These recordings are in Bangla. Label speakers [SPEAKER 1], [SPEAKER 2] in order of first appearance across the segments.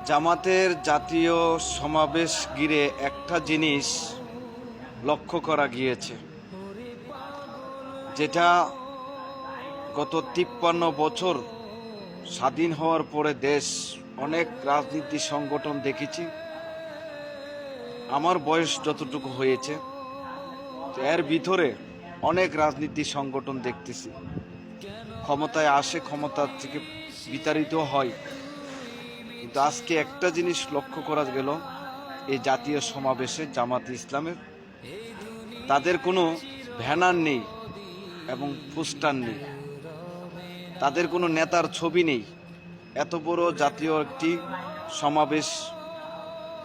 [SPEAKER 1] জামাতের জাতীয় সমাবেশ ঘিরে একটা জিনিস লক্ষ্য করা গিয়েছে, যেটা গত 53 বছর স্বাধীন হওয়ার পরে দেশ অনেক রাজনীতি সংগঠন দেখেছি। আমার বয়স যতটুকু হয়েছে এর ভিতরে অনেক রাজনীতি সংগঠন দেখতেছি, ক্ষমতায় আসে, ক্ষমতার থেকে বিতাড়িত হয়। কিন্তু আজকে একটা জিনিস লক্ষ্য করা গেল, এই জাতীয় সমাবেশে জামাতে ইসলামের তাদের কোনো ব্যানার নেই এবং পোস্টার নেই, তাদের কোনো নেতার ছবি নেই। এত বড় জাতীয় একটি সমাবেশ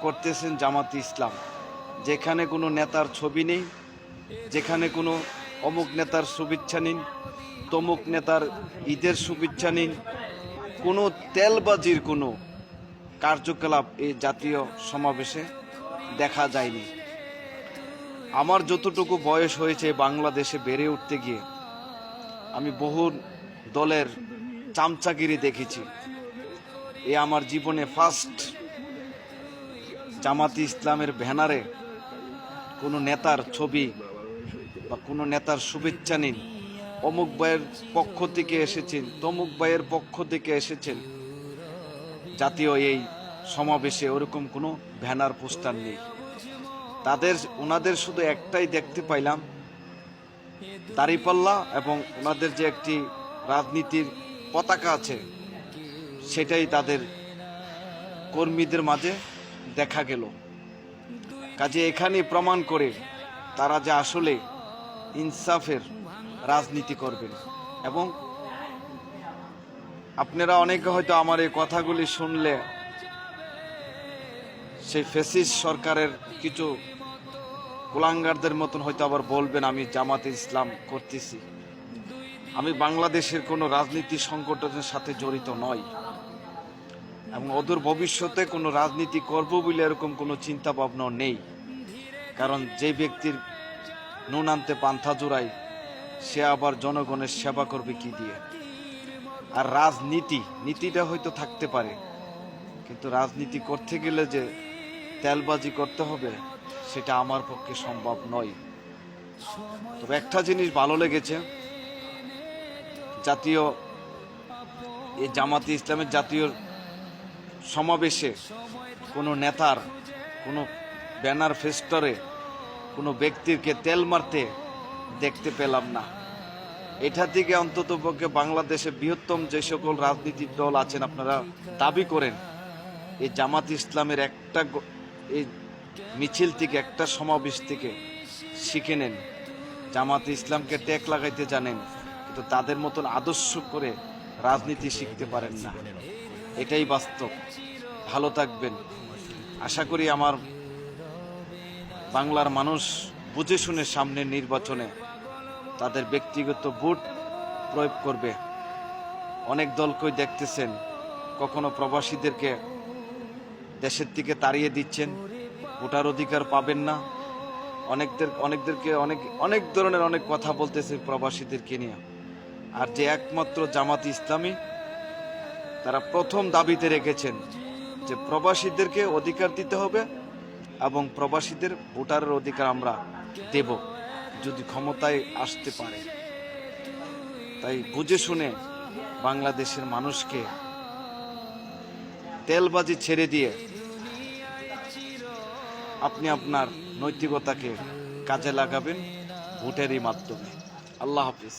[SPEAKER 1] করতেছেন জামাতে ইসলাম, যেখানে কোনো নেতার ছবি নেই, যেখানে কোনো অমুক নেতার শুভেচ্ছা নিন, তমুক নেতার ঈদের শুভেচ্ছা নিন, কোনো তেলবাজির কোনো কার্যকলাপ এই জাতীয় সমাবেশে দেখা যায়নি। আমার যতটুকু বয়স হয়েছে বাংলাদেশে বেড়ে উঠতে গিয়ে আমি বহু দলের চামচাগিরি দেখেছি। এ আমার জীবনে ফার্স্ট জামাতে ইসলামের ব্যানারে কোনো নেতার ছবি বা কোনো নেতার শুভেচ্ছা নিন, অমুক ভাইয়ের পক্ষ থেকে এসেছেন, তমুক ভাইয়ের পক্ষ থেকে এসেছেন, জাতীয় এই সমাবেশে ওরকম কোনো ব্যানার পোস্টার নেই। ওনাদের শুধু একটাই দেখতে পাইলাম, দাঁড়িপাল্লা এবং ওনাদের যে একটি রাজনীতির পতাকা আছে সেটাই তাদের কর্মীদের মাঝে দেখা গেল। কাজে এখানে প্রমাণ করে তারা যে আসলে ইনসাফের রাজনীতি করবেন। এবং আপনারা অনেকে হয়তো আমার এই কথাগুলি শুনলে সেই ফ্যাসিস্ট সরকারের কিছু কুলাঙ্গারদের মতন হয়তো আবার বলবেন আমি জামাতে ইসলাম করতেছি। আমি বাংলাদেশের কোনো রাজনীতি সংগঠনের সাথে জড়িত নই এবং অদূর ভবিষ্যতে কোনো রাজনীতি করব বলে এরকম কোনো চিন্তা ভাবনা নেই। কারণ যে ব্যক্তির নুন আনতে পান্থা জোড়ায় সে আবার জনগণের সেবা করবে কি দিয়ে? আর নীতিটা হয়তো থাকতে পারে, কিন্তু রাজনীতি করতে গেলে যে তেলবাজি করতে হবে সেটা আমার পক্ষে সম্ভব নয়। তবে একটা জিনিস ভালো লেগেছে, জাতীয় এই জামাতে ইসলামের জাতীয় সমাবেশে কোনো নেতার কোনো ব্যানার ফেস্টরে কোনো ব্যক্তিকে তেল মারতে দেখতে পেলাম না। এটা থেকে অন্তত পক্ষে বাংলাদেশে বৃহত্তম যে সকল রাজনৈতিক দল আছেন আপনারা দাবি করেন এই জামাতে ইসলামের একটা এই মিছিল থেকে, একটা সমাবেশ থেকে শিখে নেন। জামাতে ইসলামকে ট্যাগ লাগাইতে জানেন, কিন্তু তাদের মতন আদর্শ করে রাজনীতি শিখতে পারেন না। এটাই বাস্তব। ভালো থাকবেন। আশা করি আমার বাংলার মানুষ বুঝে শুনে সামনের নির্বাচনে তাদের ব্যক্তিগত ভোট প্রয়োগ করবে। অনেক দলকেই দেখতেছেন কখনো প্রবাসীদেরকে দেশের থেকে তাড়িয়ে দিচ্ছেন, ভোটার অধিকার পাবেন না। অনেকদেরকে অনেক ধরনের অনেক কথা বলতেছে প্রবাসীদেরকে নিয়ে। আর যে একমাত্র জামাতে ইসলামী, তারা প্রথম দাবিতে রেখেছেন যে প্রবাসীদেরকে অধিকার দিতে হবে এবং প্রবাসীদের ভোটারের অধিকার আমরা দেব যদি ক্ষমতায় আসতে পারে। তাই বুঝে শুনে বাংলাদেশের মানুষকে তেলবাজি ছেড়ে দিয়ে আপনি আপনার নৈতিকতাকে কাজে লাগাবেন ভোটেরই মাধ্যমে। আল্লাহ হাফিজ।